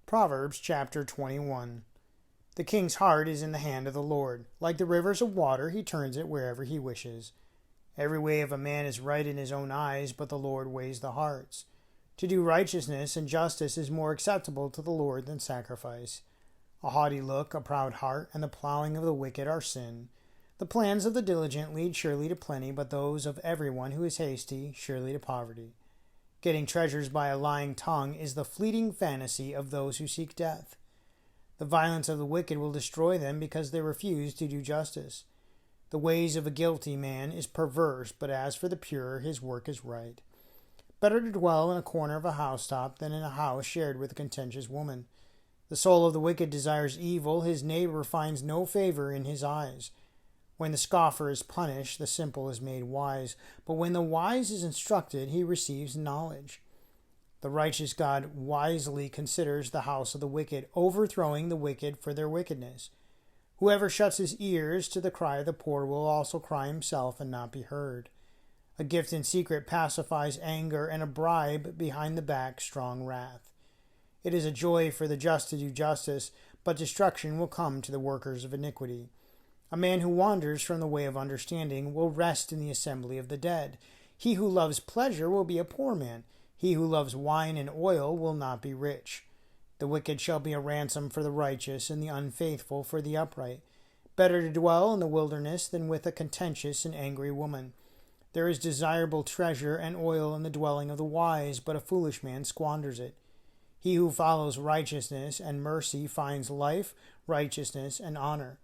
Proverbs chapter 21. The king's heart is in the hand of the Lord. Like the rivers of water, he turns it wherever he wishes. Every way of a man is right in his own eyes, but the Lord weighs the hearts. To do righteousness and justice is more acceptable to the Lord than sacrifice. A haughty look, a proud heart, and the plowing of the wicked are sin. The plans of the diligent lead surely to plenty, but those of everyone who is hasty surely to poverty. Getting treasures by a lying tongue is the fleeting fantasy of those who seek death. The violence of the wicked will destroy them because they refuse to do justice. The ways of a guilty man is perverse, but as for the pure, his work is right. Better to dwell in a corner of a housetop than in a house shared with a contentious woman. The soul of the wicked desires evil, his neighbor finds no favor in his eyes. When the scoffer is punished, the simple is made wise, but when the wise is instructed, he receives knowledge. The righteous God wisely considers the house of the wicked, overthrowing the wicked for their wickedness. Whoever shuts his ears to the cry of the poor will also cry himself and not be heard. A gift in secret pacifies anger, and a bribe behind the back strong wrath. It is a joy for the just to do justice, but destruction will come to the workers of iniquity. A man who wanders from the way of understanding will rest in the assembly of the dead. He who loves pleasure will be a poor man. He who loves wine and oil will not be rich. The wicked shall be a ransom for the righteous, and the unfaithful for the upright. Better to dwell in the wilderness than with a contentious and angry woman. There is desirable treasure and oil in the dwelling of the wise, but a foolish man squanders it. He who follows righteousness and mercy finds life, righteousness, and honor.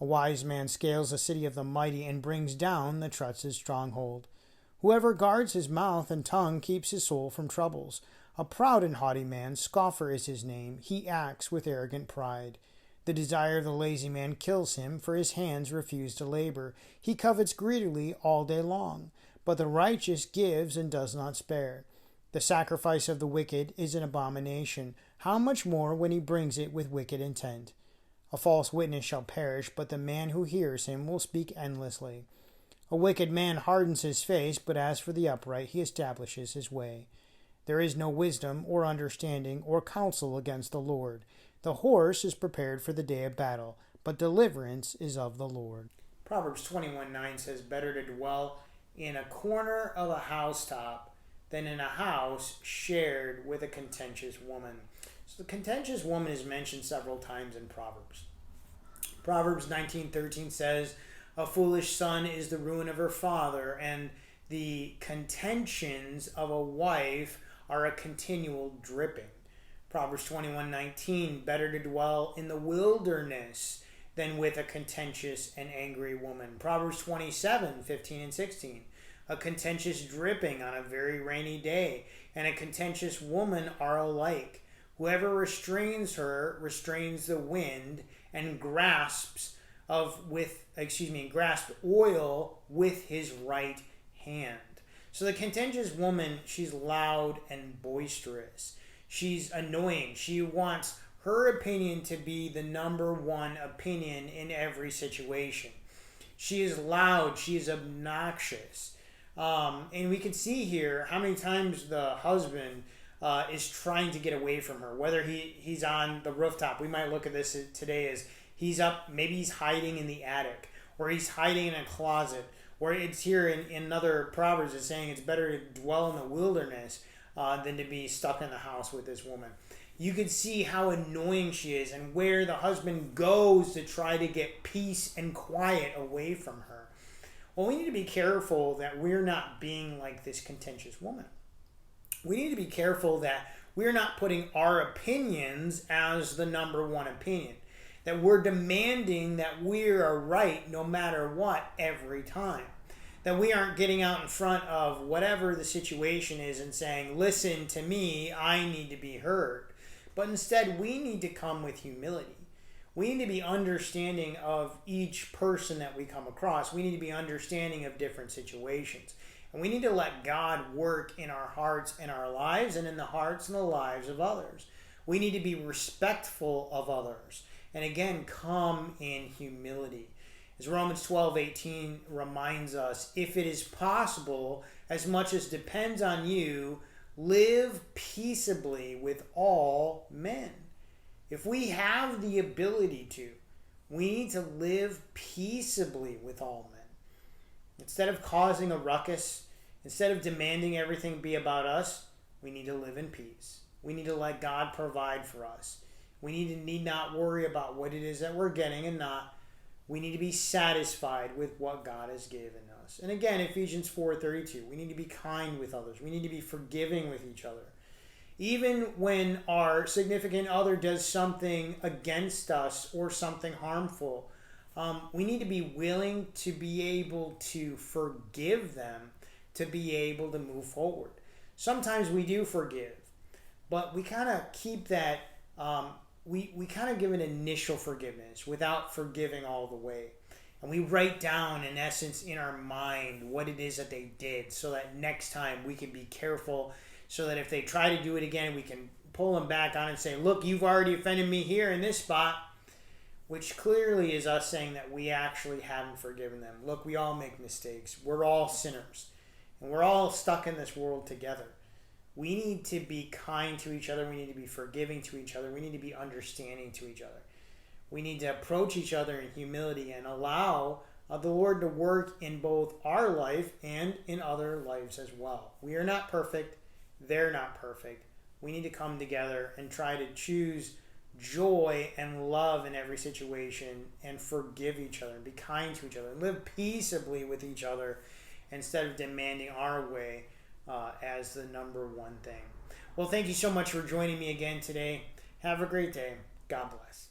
A wise man scales the city of the mighty and brings down the Trutz's stronghold. Whoever guards his mouth and tongue keeps his soul from troubles. A proud and haughty man, scoffer is his name. He acts with arrogant pride. The desire of the lazy man kills him, for his hands refuse to labor. He covets greedily all day long, but the righteous gives and does not spare. The sacrifice of the wicked is an abomination. How much more when he brings it with wicked intent? A false witness shall perish, but the man who hears him will speak endlessly. A wicked man hardens his face, but as for the upright, he establishes his way. There is no wisdom or understanding or counsel against the Lord. The horse is prepared for the day of battle, but deliverance is of the Lord. Proverbs 21:9 says, better to dwell in a corner of a housetop than in a house shared with a contentious woman. So the contentious woman is mentioned several times in Proverbs. Proverbs 19:13 says, a foolish son is the ruin of her father, and the contentions of a wife are a continual dripping. Proverbs 21:19, better to dwell in the wilderness than with a contentious and angry woman. Proverbs 27:15 and 16, a contentious dripping on a very rainy day and a contentious woman are alike. Whoever restrains her restrains the wind and grasps oil with his right hand. So the contentious woman, she's loud and boisterous. She's annoying. She wants her opinion to be the number one opinion in every situation. She is loud. She is obnoxious. And we can see here how many times the husband is trying to get away from her. Whether he's on the rooftop. We might look at this today as he's up. Maybe he's hiding in the attic. Or he's hiding in a closet. Or it's here in other Proverbs it's saying it's better to dwell in the wilderness than to be stuck in the house with this woman. You can see how annoying she is and where the husband goes to try to get peace and quiet away from her. Well, we need to be careful that we're not being like this contentious woman. We need to be careful that we're not putting our opinions as the number one opinion. That we're demanding that we are right no matter what every time. That we aren't getting out in front of whatever the situation is and saying, listen to me, I need to be heard. But instead, we need to come with humility. We need to be understanding of each person that we come across. We need to be understanding of different situations. And we need to let God work in our hearts and our lives and in the hearts and the lives of others. We need to be respectful of others. And again, come in humility. As Romans 12:18 reminds us, if it is possible, as much as depends on you, live peaceably with all men. If we have the ability to, we need to live peaceably with all men. Instead of causing a ruckus, instead of demanding everything be about us, we need to live in peace. We need to let God provide for us. We need not worry about what it is that we're getting and not. We need to be satisfied with what God has given us. And again, Ephesians 4:32, we need to be kind with others. We need to be forgiving with each other. Even when our significant other does something against us or something harmful, we need to be willing to be able to forgive them to be able to move forward. Sometimes we do forgive, but we kind of keep that, we kind of give an initial forgiveness without forgiving all the way. And we write down, in essence, in our mind what it is that they did so that next time we can be careful, so that if they try to do it again, we can pull them back on and say, look, you've already offended me here in this spot, which clearly is us saying that we actually haven't forgiven them. Look, we all make mistakes. We're all sinners, and we're all stuck in this world together. We need to be kind to each other. We need to be forgiving to each other. We need to be understanding to each other. We need to approach each other in humility and allow the Lord to work in both our life and in other lives as well. We are not perfect. They're not perfect. We need to come together and try to choose joy and love in every situation and forgive each other and be kind to each other and live peaceably with each other instead of demanding our way as the number one thing. Well, thank you so much for joining me again today. Have a great day. God bless.